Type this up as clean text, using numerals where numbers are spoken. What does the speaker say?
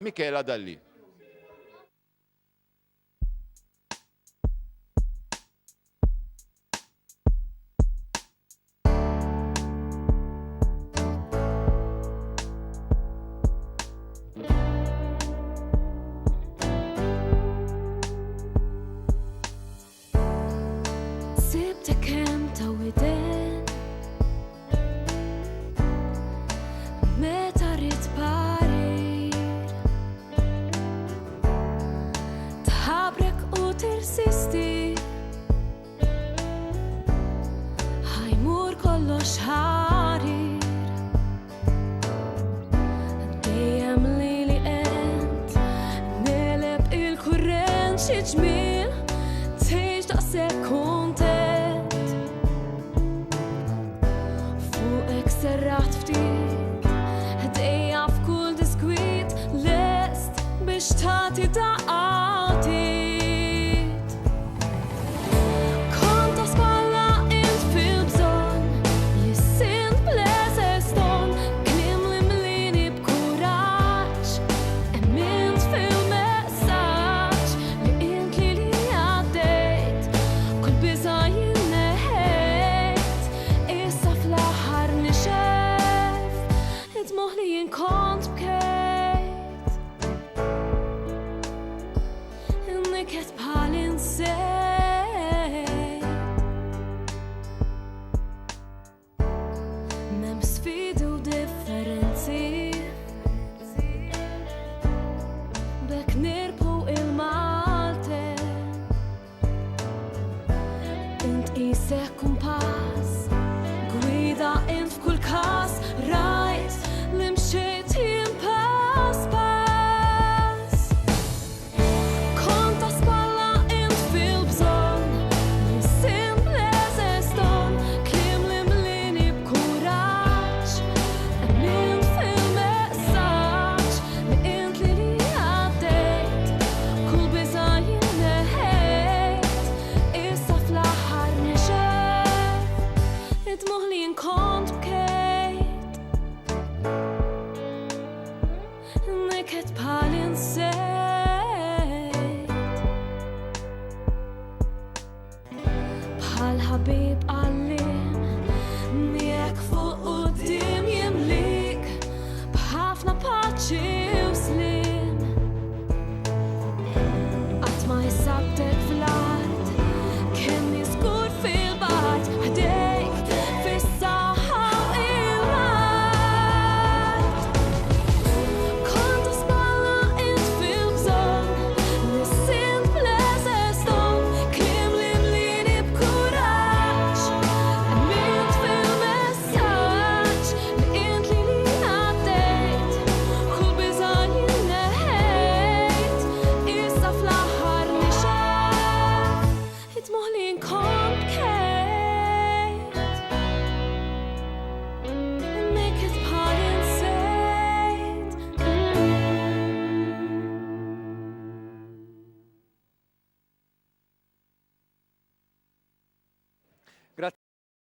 Michela Dalli. سبتك انت ودين متى parir tħabrek u tirsisti ħajmur kollox ħarir dejjem li ent neleb il-kurrent xi ġmiel tgħix daqshekk kuntent fuqek serraħt ftit ħdejja f'kull diskwit lest biex tagħti daqatit kont ta' spalla int fil-bżonn li sint bleseston kliem li mlini b'kuraġġ emmint fil-messaġġ li int li għaddejt kull biża' jinneħejt issa fl-aħħar nixef id-dmuħ li jien kont bkejt inniket bħal insejt m'hemm sfidi u differenzi b'hekk nirbħu il-Malten int qisek kumpass gwida int f'kull każ rajt li mxejt jien pass pass kont ta' spalla int fil-bżonn li sint bleseston kliem li mlini b'kuraġġ emmint fil-messaġġ li int li għaddejt kull biża' jinneħejt issa fl-aħħar nixef id-dmuħ li jien kont bkejt inniket bħal insejt bħal ħabib